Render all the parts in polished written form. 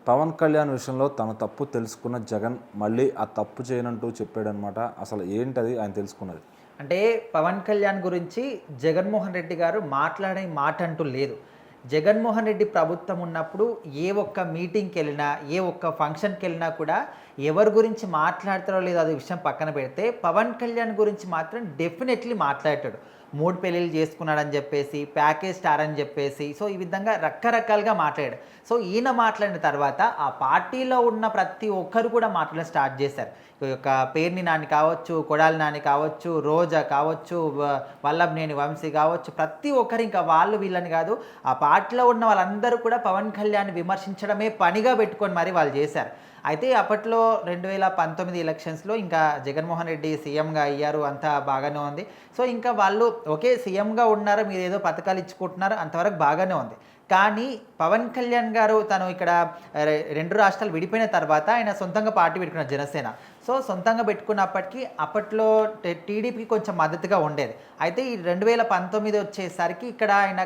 పవన్ కళ్యాణ్ విషయంలో తన తప్పు తెలుసుకున్న జగన్ మళ్ళీ ఆ తప్పు చేయనంటూ చెప్పాడనమాట. అసలు ఏంటది ఆయన తెలుసుకున్నది? అంటే పవన్ కళ్యాణ్ గురించి జగన్మోహన్ రెడ్డి గారు మాట్లాడే మాట అంటూ లేదు. జగన్మోహన్ రెడ్డి ప్రభుత్వం ఉన్నప్పుడు ఏ ఒక్క మీటింగ్కి వెళ్ళినా, ఏ ఒక్క ఫంక్షన్కి వెళ్ళినా కూడా ఎవరి గురించి మాట్లాడతారో లేదో అది విషయం పక్కన పెడితే పవన్ కళ్యాణ్ గురించి మాత్రం డెఫినెట్లీ మాట్లాడతాడు. 3 పెళ్ళిళ్ళు చేసుకున్నాడని చెప్పేసి, ప్యాకేజ్ స్టార్ అని చెప్పేసి, సో ఈ విధంగా రకరకాలుగా మాట్లాడాడు. సో ఈయన మాట్లాడిన తర్వాత ఆ పార్టీలో ఉన్న ప్రతి ఒక్కరు కూడా మాట్లాడడం స్టార్ట్ చేశారు. ఈ యొక్క పేర్ని నాని కావచ్చు, కొడాలి నాని కావచ్చు, రోజా కావచ్చు, వల్లభనేని వంశీ కావచ్చు, ప్రతి ఒక్కరు ఇంకా వాళ్ళు వీళ్ళని కాదు, ఆ పార్టీలో ఉన్న వాళ్ళందరూ కూడా పవన్ కళ్యాణ్ విమర్శించడమే పనిగా పెట్టుకొని మరి వాళ్ళు చేశారు. అయితే అప్పట్లో 2019 ఎలక్షన్స్లో ఇంకా జగన్మోహన్ రెడ్డి సీఎంగా అయ్యారు, అంతా బాగానే ఉంది. సో ఇంకా వాళ్ళు ఓకే సీఎంగా ఉన్నారు, మీరు ఏదో పథకాలు ఇచ్చుకుంటున్నారు, అంతవరకు బాగానే ఉంది. కానీ పవన్ కళ్యాణ్ గారు తను ఇక్కడ 2 రాష్ట్రాలు విడిపోయిన తర్వాత ఆయన సొంతంగా పార్టీ పెట్టుకున్నారు, జనసేన. సో సొంతంగా పెట్టుకున్నప్పటికీ అప్పట్లో టీడీపీకి కొంచెం మద్దతుగా ఉండేది. అయితే ఈ 2019 వచ్చేసరికి ఇక్కడ ఆయన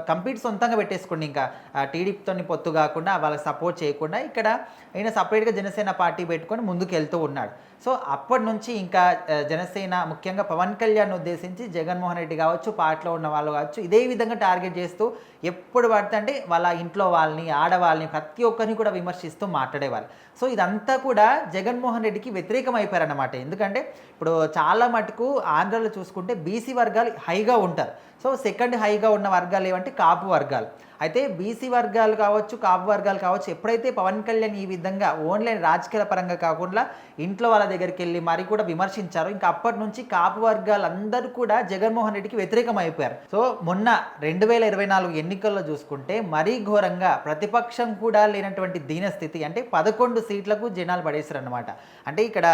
కంప్లీట్ సొంతంగా పెట్టేసుకోండి, ఇంకా టీడీపీతో పొత్తు కాకుండా వాళ్ళకి సపోర్ట్ చేయకుండా ఇక్కడ ఆయన సపరేట్గా జనసేన పార్టీ పెట్టుకొని ముందుకు వెళ్తూ ఉన్నాడు. సో అప్పటి నుంచి ఇంకా జనసేన ముఖ్యంగా పవన్ కళ్యాణ్ ఉద్దేశించి జగన్మోహన్ రెడ్డి కావచ్చు, పార్టీలో ఉన్న వాళ్ళు కావచ్చు, ఇదే విధంగా టార్గెట్ చేస్తూ ఎప్పుడు పడితే అంటే వాళ్ళ ఇంట్లో వాళ్ళని, ఆడవాళ్ళని, ప్రతి ఒక్కరిని కూడా విమర్శిస్తూ మాట్లాడేవాళ్ళు. సో ఇదంతా కూడా జగన్మోహన్ రెడ్డికి వ్యతిరేకం అయిపోయారన్నమాట. ఎందుకంటే ఇప్పుడు చాలా మటుకు ఆంధ్రాలో చూసుకుంటే బీసీ వర్గాలు హైగా ఉంటారు. సో సెకండ్ హైగా ఉన్న వర్గాలు ఏమంటే కాపు వర్గాలు. అయితే బీసీ వర్గాలు కావచ్చు, కాపు వర్గాలు కావచ్చు, ఎప్పుడైతే పవన్ కళ్యాణ్ ఈ విధంగా ఓన్లీ రాజకీయ పరంగా కాకుండా ఇంట్లో వాళ్ళ దగ్గరికి వెళ్ళి మరి కూడా విమర్శించారు, ఇంకా అప్పటి నుంచి కాపు వర్గాలందరూ కూడా జగన్మోహన్ రెడ్డికి వ్యతిరేకం అయిపోయారు. సో మొన్న 2024 ఎన్నికల్లో చూసుకుంటే మరీ ఘోరంగా ప్రతిపక్షం కూడా లేనటువంటి దీనస్థితి, అంటే 11 సీట్లకు జనాలు పడేశారు అనమాట. అంటే ఇక్కడ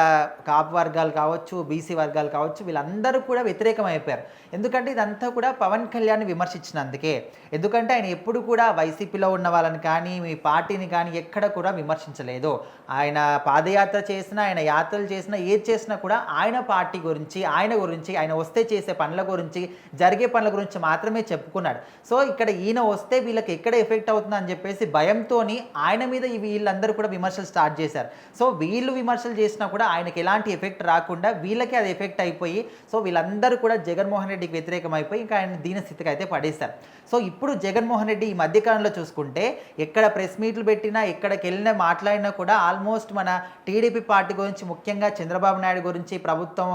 కాపు వర్గాలు కావచ్చు, బీసీ వర్గాలు కావచ్చు, వీళ్ళందరూ కూడా వ్యతిరేకం అయిపోయారు. ఎందుకంటే ఇదంతా కూడా పవన్ కళ్యాణ్ విమర్శించినందుకే. ఎందుకంటే ఆయన ఎప్పుడు కూడా వైసీపీలో ఉన్న వాళ్ళని కానీ, మీ పార్టీని కానీ ఎక్కడ కూడా విమర్శించలేదు. ఆయన పాదయాత్ర చేసినా, ఆయన యాత్రలు చేసినా, ఏది చేసినా కూడా ఆయన పార్టీ గురించి, ఆయన వస్తే చేసే పనుల గురించి, జరిగే పనుల గురించి మాత్రమే చెప్పుకున్నాడు. సో ఇక్కడ ఈయన వస్తే వీళ్ళకి ఎక్కడ ఎఫెక్ట్ అవుతుందో అని చెప్పేసి భయంతోని ఆయన మీద వీళ్ళందరూ కూడా విమర్శలు స్టార్ట్ చేశారు. సో వీళ్ళు విమర్శలు చేసినా కూడా ఆయనకి ఎలాంటి ఎఫెక్ట్ రాకుండా వీళ్ళకి అది ఎఫెక్ట్ అయిపోయి, సో వీళ్ళందరూ కూడా జగన్మోహన్ రెడ్డికి వ్యతిరేకం అయిపోయి ఇంకా ఆయన దీనస్థితికి అయితే పడేశారు. సో ఇప్పుడు జగన్మోహన్ రెడ్డి ఈ మధ్యకాలంలో చూసుకుంటే ఎక్కడ ప్రెస్ మీట్లు పెట్టినా, ఎక్కడికి వెళ్ళినా, మాట్లాడినా కూడా ఆల్మోస్ట్ మన టీడీపీ పార్టీ గురించి, ముఖ్యంగా చంద్రబాబు నాయుడు గురించి, ప్రభుత్వం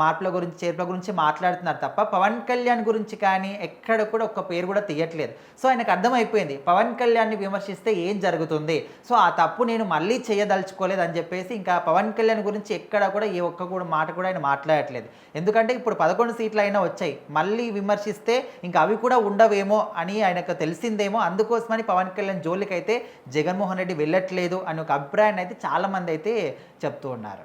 మార్పుల గురించి, చేర్పుల గురించి మాట్లాడుతున్నారు తప్ప పవన్ కళ్యాణ్ గురించి కానీ ఎక్కడ కూడా ఒక్క పేరు కూడా తీయట్లేదు. సో ఆయనకు అర్థమైపోయింది పవన్ కళ్యాణ్ని విమర్శిస్తే ఏం జరుగుతుంది, సో ఆ తప్పు నేను మళ్ళీ చేయదలుచుకోలేదు అని చెప్పేసి ఇంకా పవన్ కళ్యాణ్ గురించి ఎక్కడ కూడా ఏ ఒక్క కూడా మాట కూడా ఆయన మాట్లాడట్లేదు. ఎందుకంటే ఇప్పుడు 11 సీట్లు అయినా వచ్చాయి, మళ్ళీ విమర్శిస్తే ఇంకా అవి కూడా ఉండవేమో అని ఆయనకు తెలిసిందేమో, అందుకోసమని పవన్ కళ్యాణ్ జోలికి అయితే జగన్మోహన్ రెడ్డి వెళ్ళట్లేదు అని ఒక అభిప్రాయాన్ని అయితే చాలామంది అయితే చెప్తూ ఉన్నారు.